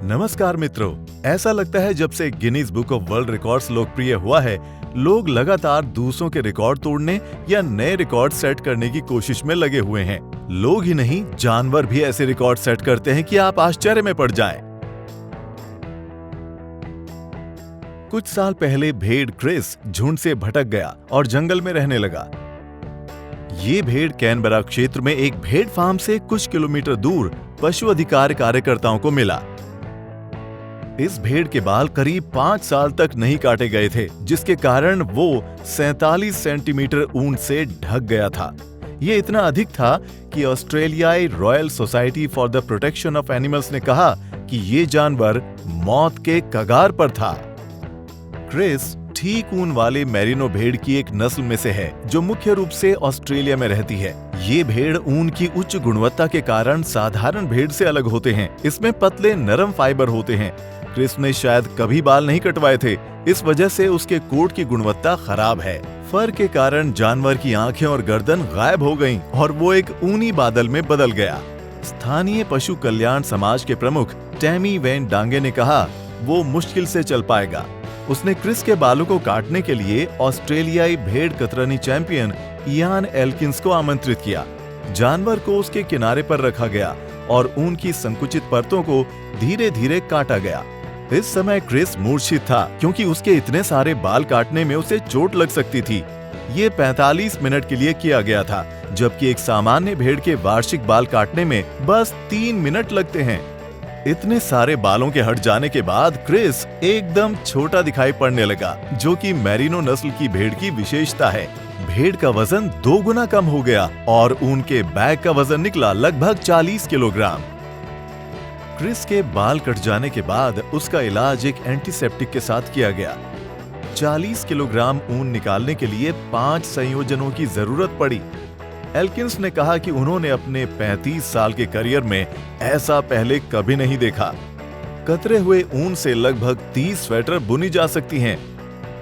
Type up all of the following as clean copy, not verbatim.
नमस्कार मित्रों, ऐसा लगता है जब से Guinness book of world records लोकप्रिय हुआ है, लोग लगातार दूसरों के रिकॉर्ड तोड़ने या नए रिकॉर्ड सेट करने की कोशिश में लगे हुए हैं। लोग ही नहीं, जानवर भी ऐसे रिकॉर्ड सेट करते हैं कि आप आश्चर्य में पड़ जाएं। कुछ साल पहले भेड़ क्रिस झुंड से भटक गया और जंगल में रहने लगा। ये भेड़ कैनबरा क्षेत्र में एक भेड़ फार्म से कुछ किलोमीटर दूर पशु अधिकार कार्यकर्ताओं को मिला। इस भेड़ के बाल करीब 5 साल तक नहीं काटे गए थे, जिसके कारण वो 47 सेंटीमीटर ऊन से ढक गया था। ये इतना अधिक था कि ऑस्ट्रेलियाई royal society for the protection of animals ने कहा कि ये जानवर मौत के कगार पर था। क्रिस ठीक ऊन वाले मेरिनो भेड़ की एक नस्ल में से है, जो मुख्य रूप से ऑस्ट्रेलिया में रहती है। ये भेड़ ऊन की उच्च गुणवत्ता के कारण साधारण भेड़ से अलग होते हैं। इसमें पतले नरम फाइबर होते हैं। क्रिस ने शायद कभी बाल नहीं कटवाए थे, इस वजह से उसके कोट की गुणवत्ता खराब है। फर के कारण जानवर की आंखें और गर्दन गायब हो गईं और वो एक ऊनी बादल में बदल गया। स्थानीय पशु कल्याण समाज के प्रमुख टैमी वेन डांगे ने कहा वो मुश्किल से चल पाएगा। उसने क्रिस के बालों को काटने के लिए ऑस्ट्रेलियाई भेड़ कतरनी चैंपियन इयान एल्किंस को आमंत्रित किया। जानवर को उसके किनारे पर रखा गया और ऊन की संकुचित परतों को धीरे धीरे काटा गया। इस समय क्रिस मूर्छित था, क्योंकि उसके इतने सारे बाल काटने में उसे चोट लग सकती थी। ये 45 मिनट के लिए किया गया था, जबकि एक सामान्य भेड़ के वार्षिक बाल काटने में बस 3 मिनट लगते हैं। इतने सारे बालों के हट जाने के बाद क्रिस एकदम छोटा दिखाई पड़ने लगा, जो कि मेरिनो नस्ल की भेड़ की विशेषता है। भेड़ का वजन 2 गुना कम हो गया और ऊन के बैग का वजन निकला लगभग 40 किलोग्राम। क्रिस के बाल कट जाने के बाद उसका इलाज एक एंटीसेप्टिक के साथ किया गया। 40 किलोग्राम ऊन निकालने के लिए 5 संयोजनों की जरूरत पड़ी। एल्किंस ने कहा कि उन्होंने अपने 35 साल के करियर में ऐसा पहले कभी नहीं देखा। कतरे हुए ऊन से लगभग 30 स्वेटर बुनी जा सकती हैं।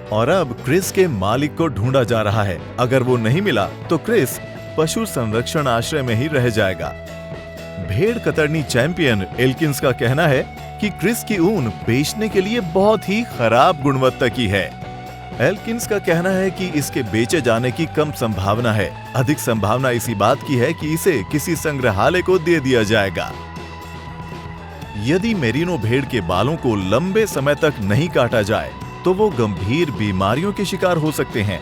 और अब क्रिस के मालिक को ढूंढा जा रहा है। अगर वो नहीं मिला तो क्रिस पशु संरक्षण आश्रय में ही रह जाएगा। भेड़ कतरनी चैंपियन एल्किंस का कहना है कि क्रिस की ऊन बेचने के लिए बहुत ही खराब गुणवत्ता की है। एल्किंस का कहना है कि इसके बेचे जाने की कम संभावना है। अधिक संभावना इसी बात की है कि इसे किसी संग्रहालय को दे दिया जाएगा। यदि मेरिनो भेड़ के बालों को लंबे समय तक नहीं काटा जाए तो वो गंभीर बीमारियों के शिकार हो सकते हैं।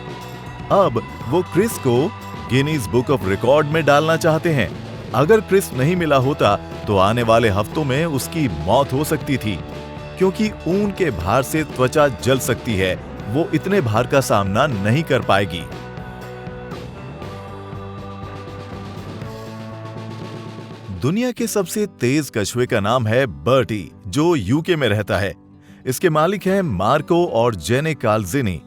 अब वो क्रिस को गिनीज बुक ऑफ रिकॉर्ड में डालना चाहते हैं। अगर क्रिस नहीं मिला होता तो आने वाले हफ्तों में उसकी मौत हो सकती थी, क्योंकि ऊन के भार से त्वचा जल सकती है। वो इतने भार का सामना नहीं कर पाएगी। दुनिया के सबसे तेज कछुए का नाम है बर्टी, जो यूके में रहता है। इसके मालिक हैं मार्को और जेने काल्जिनी,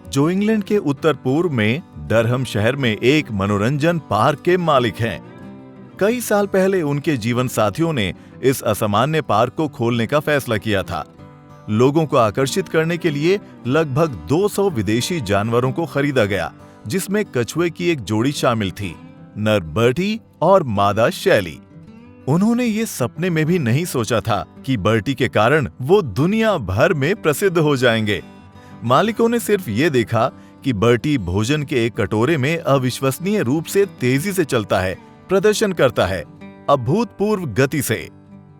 जो इंग्लैंड के उत्तर पूर्व में डरहम शहर में एक मनोरंजन पार्क के मालिक हैं। कई साल पहले उनके जीवन साथियों ने इस असामान्य पार्क को खोलने का फैसला किया था। लोगों को आकर्षित करने के लिए लगभग 200 विदेशी जानवरों को खरीदा गया, जिसमें कछुए की एक जोड़ी शामिल थी, नर बर्टी और मादा शैली। उन्होंने ये सपने में भी नहीं सोचा था कि बर्टी के कारण वो दुनिया भर में प्रसिद्ध हो जाएंगे। मालिकों ने सिर्फ ये देखा कि बर्टी भोजन के एक कटोरे में अविश्वसनीय रूप से तेजी से चलता है, प्रदर्शन करता है, अभूतपूर्व गति से।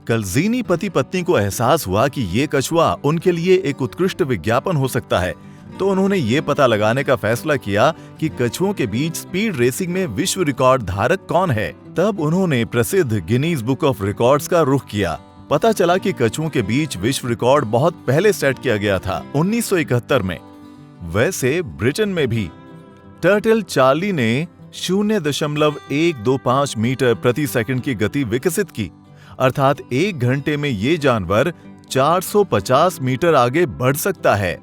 कल्जीनी पति पत्नी को एहसास हुआ कि ये कछुआ उनके लिए एक उत्कृष्ट विज्ञापन हो सकता है, तो उन्होंने ये पता लगाने का फैसला किया कि कछुओं के बीच स्पीड रेसिंग में विश्व रिकॉर्ड धारक कौन है। तब उन्होंने प्रसिद्ध गिनीज बुक ऑफ रिकॉर्ड्स का रुख किया। पता चला कि कछुओं के बीच विश्व रिकॉर्ड बहुत पहले सेट किया गया था, 1971 में। वैसे ब्रिटेन में भी टर्टल चार्ली ने 0.125 मीटर प्रति सेकंड की गति विकसित की, अर्थात 1 घंटे में ये जानवर 450 मीटर आगे बढ़ सकता है।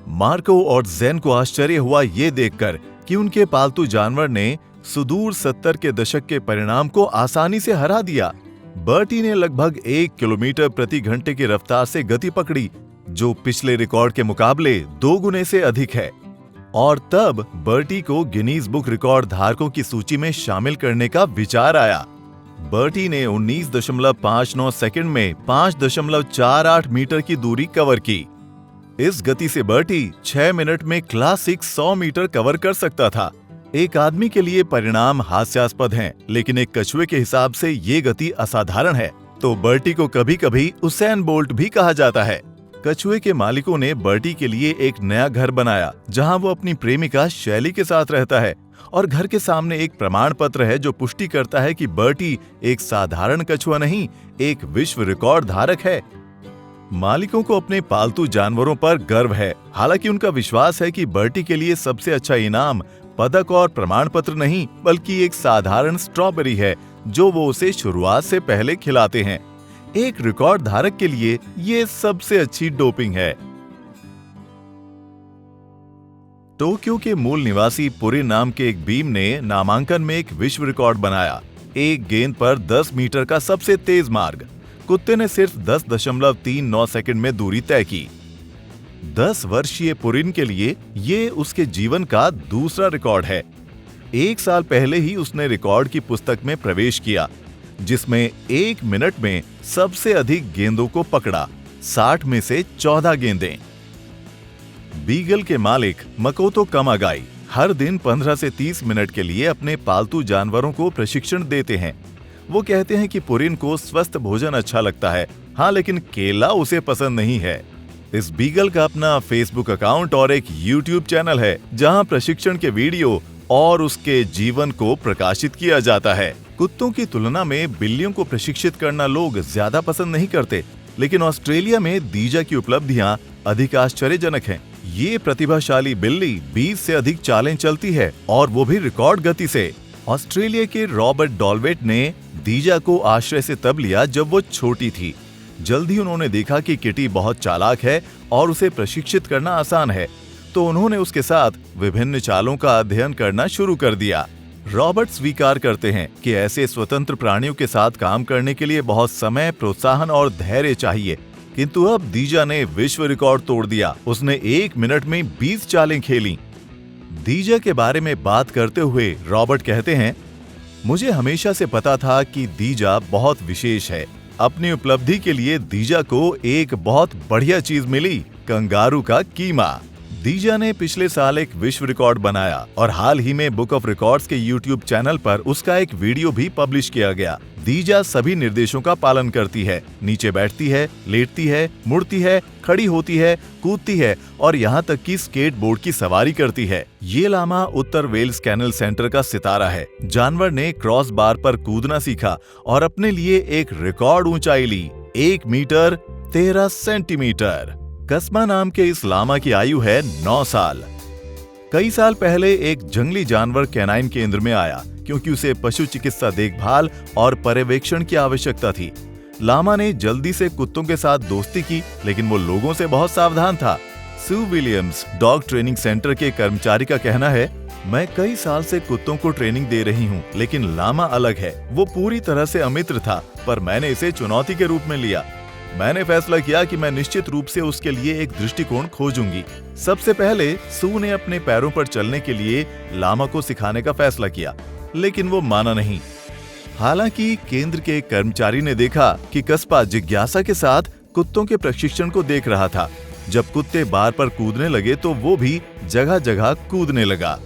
मार्को और जेन को आश्चर्य हुआ ये देखकर कि उनके पालतू जानवर ने सुदूर 70 के दशक के परिणाम को आसानी से हरा दिया। बर्टी ने लगभग 1 किलोमीटर प्रति घंटे की रफ्तार से गति पकड़ी, जो पिछले रिकॉर्ड के मुकाबले 2 गुने से अधिक है। और तब बर्टी को गिनीज बुक रिकॉर्ड धारकों की सूची में शामिल करने का विचार आया। बर्टी ने 19.59 सेकंड में 5.48 मीटर की दूरी कवर की। इस गति से बर्टी 6 मिनट में क्लासिक 100 मीटर कवर कर सकता था। एक आदमी के लिए परिणाम हास्यास्पद हैं, लेकिन एक कछुए के हिसाब से ये गति असाधारण है। तो बर्टी को कभी कभी उसैन बोल्ट भी कहा जाता है। कछुए के मालिकों ने बर्टी के लिए एक नया घर बनाया, जहां वो अपनी प्रेमिका शैली के साथ रहता है, और घर के सामने एक प्रमाण पत्र है जो पुष्टि करता है कि बर्टी एक साधारण कछुआ नहीं, एक विश्व रिकॉर्ड धारक है। मालिकों को अपने पालतू जानवरों पर गर्व है। हालांकि उनका विश्वास है कि बर्टी के लिए सबसे अच्छा इनाम पदक और प्रमाण पत्र नहीं, बल्कि एक साधारण स्ट्रॉबेरी है जो वो उसे शुरुआत से पहले खिलाते हैं। एक रिकॉर्ड धारक के लिए ये सबसे अच्छी डोपिंग है। टोक्यो के मूल निवासी पुरिन नाम के एक बीम ने नामांकन में एक विश्व रिकॉर्ड बनाया। एक गेंद पर 10 मीटर का सबसे तेज मार्ग। कुत्ते ने सिर्फ 10.39 सेकंड में दूरी तय की। 10 वर्षीय पुरिन के लिए ये उसके जीवन का दूसरा रिकॉर्ड है। 1 साल पहले ही उसने रिकॉर्ड की पुस्तक में प्रवेश किया, जिसमें 1 मिनट में सबसे अधिक गेंदों को पकड़ा, 60 में से 14 गेंदें। बीगल के मालिक मकोतो कामागाई हर दिन 15 से 30 मिनट के लिए अपने पालतू जानवरों को प्रशिक्षण देते हैं। वो कहते हैं कि पुरिन को स्वस्थ भोजन अच्छा लगता है, हाँ, लेकिन केला उसे पसंद नहीं है। इस बीगल का अपना फेसबुक अकाउंट और एक यूट्यूब चैनल है, जहां प्रशिक्षण के वीडियो और उसके जीवन को प्रकाशित किया जाता है। कुत्तों की तुलना में बिल्लियों को प्रशिक्षित करना लोग ज्यादा पसंद नहीं करते, लेकिन ऑस्ट्रेलिया में दीजा की उपलब्धियां अधिक आश्चर्यजनक हैं। ये प्रतिभाशाली बिल्ली 20 से अधिक चालें चलती है, और वो भी रिकॉर्ड गति से। ऑस्ट्रेलिया के रॉबर्ट डॉलवेट ने दीजा को आश्रय से तब लिया जब वो छोटी थी। जल्दी उन्होंने देखा कि किटी बहुत चालाक है और उसे प्रशिक्षित करना आसान है, तो उन्होंने उसके साथ विभिन्न चालों का अध्ययन करना शुरू कर दिया। रॉबर्ट स्वीकार करते हैं कि ऐसे स्वतंत्र प्राणियों के साथ काम करने के लिए बहुत समय, प्रोत्साहन और धैर्य चाहिए। किंतु अब दीजा ने विश्व रिकॉर्ड तोड़ दिया। उसने 1 मिनट में 20 चालें खेली। दीजा के बारे में बात करते हुए रॉबर्ट कहते हैं, मुझे हमेशा से पता था कि दीजा बहुत विशेष है। अपनी उपलब्धि के लिए दीजा को एक बहुत बढ़िया चीज मिली, कंगारू का कीमा। दीजा ने पिछले साल एक विश्व रिकॉर्ड बनाया और हाल ही में बुक ऑफ रिकॉर्ड्स के यूट्यूब चैनल पर उसका एक वीडियो भी पब्लिश किया गया। दीजा सभी निर्देशों का पालन करती है। नीचे बैठती है, लेटती है, मुड़ती है, खड़ी होती है, कूदती है और यहाँ तक कि स्केट बोर्ड की सवारी करती है। ये लामा उत्तर वेल्स कैनल सेंटर का सितारा है। जानवर ने क्रॉस बार पर कूदना सीखा और अपने लिए एक रिकॉर्ड ऊंचाई ली, 1 मीटर 13 सेंटीमीटर। कस्मा नाम के इस लामा की आयु है 9 साल। कई साल पहले एक जंगली जानवर कैनाइन केंद्र में आया, क्योंकि उसे पशु चिकित्सा देखभाल और पर्यवेक्षण की आवश्यकता थी। लामा ने जल्दी से कुत्तों के साथ दोस्ती की, लेकिन वो लोगों से बहुत सावधान था। सू विलियम्स डॉग ट्रेनिंग सेंटर के कर्मचारी का कहना है, मैं कई साल से कुत्तों को ट्रेनिंग दे रही हूँ, लेकिन लामा अलग है। वो पूरी तरह से अमित्र था, पर मैंने इसे चुनौती के रूप में लिया। मैंने फैसला किया कि मैं निश्चित रूप से उसके लिए एक दृष्टिकोण खोजूंगी। सबसे पहले सू ने अपने पैरों पर चलने के लिए लामा को सिखाने का फैसला किया, लेकिन वो माना नहीं। हालांकि केंद्र के एक कर्मचारी ने देखा कि कस्पा जिज्ञासा के साथ कुत्तों के प्रशिक्षण को देख रहा था। जब कुत्ते बार पर कूदने लगे तो वो भी जगह जगह कूदने लगा।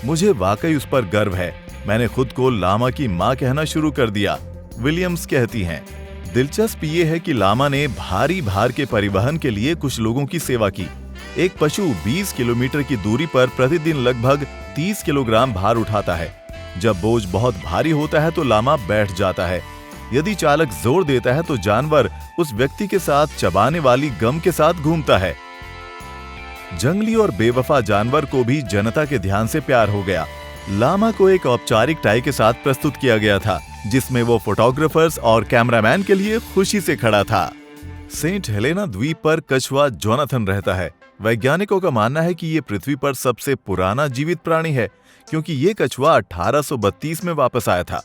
मुझे वाकई उस पर गर्व है। मैंने खुद को लामा की मां कहना शुरू कर दिया, विलियम्स कहती हैं। दिलचस्प ये है कि लामा ने भारी भार के परिवहन के लिए कुछ लोगों की सेवा की। एक पशु 20 किलोमीटर की दूरी पर प्रतिदिन लगभग 30 किलोग्राम भार उठाता है। जब बोझ बहुत भारी होता है तो लामा बैठ जाता है। यदि चालक जोर देता है तो जानवर उस व्यक्ति के साथ चबाने वाली गम के साथ घूमता है। जंगली और बेवफा जानवर को भी जनता के ध्यान से प्यार हो गया। लामा को एक औपचारिक टाई के साथ प्रस्तुत किया गया था, जिसमें वो फोटोग्राफर्स और कैमरामैन के लिए खुशी से खड़ा था। सेंट हेलेना द्वीप पर कछुआ जोनाथन रहता है। वैज्ञानिकों का मानना है कि ये पृथ्वी पर सबसे पुराना जीवित प्राणी है, क्योंकि ये कछुआ 1832 में वापस आया था।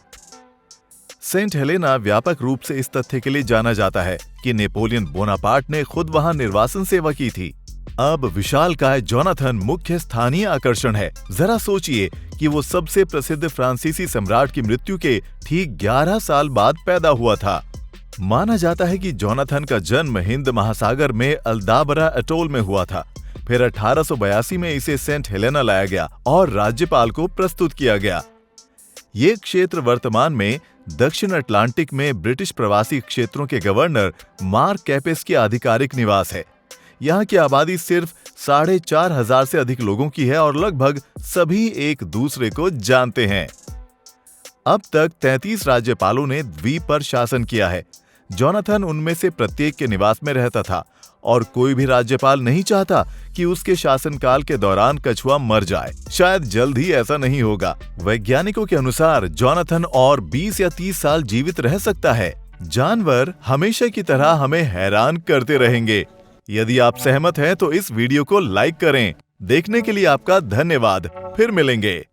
सेंट हेलेना व्यापक रूप से इस तथ्य के लिए जाना जाता है कि नेपोलियन बोनापार्ट ने खुद वहां निर्वासन सेवा की थी। अब विशालकाय जोनाथन मुख्य स्थानीय आकर्षण है। जरा सोचिए कि वो सबसे प्रसिद्ध फ्रांसीसी सम्राट की मृत्यु के ठीक 11 साल बाद पैदा हुआ था। माना जाता है कि जोनाथन का जन्म हिंद महासागर में अल्दाबरा एटोल में हुआ था। फिर 1882 में इसे सेंट हेलेना लाया गया और राज्यपाल को प्रस्तुत किया गया। ये क्षेत्र वर्तमान में दक्षिण अटलांटिक में ब्रिटिश प्रवासी क्षेत्रों के गवर्नर मार्क कैपेस की आधिकारिक निवास है। यहाँ की आबादी सिर्फ 4,500 से अधिक लोगों की है और लगभग सभी एक दूसरे को जानते हैं। अब तक 33 राज्यपालों ने द्वीप पर शासन किया है। जोनाथन उनमें से प्रत्येक के निवास में रहता था और कोई भी राज्यपाल नहीं चाहता कि उसके शासनकाल के दौरान कछुआ मर जाए। शायद जल्द ही ऐसा नहीं होगा। वैज्ञानिकों के अनुसार जोनाथन और 20 या 30 साल जीवित रह सकता है। जानवर हमेशा की तरह हमें हैरान करते रहेंगे। यदि आप सहमत हैं तो इस वीडियो को लाइक करें। देखने के लिए आपका धन्यवाद। फिर मिलेंगे।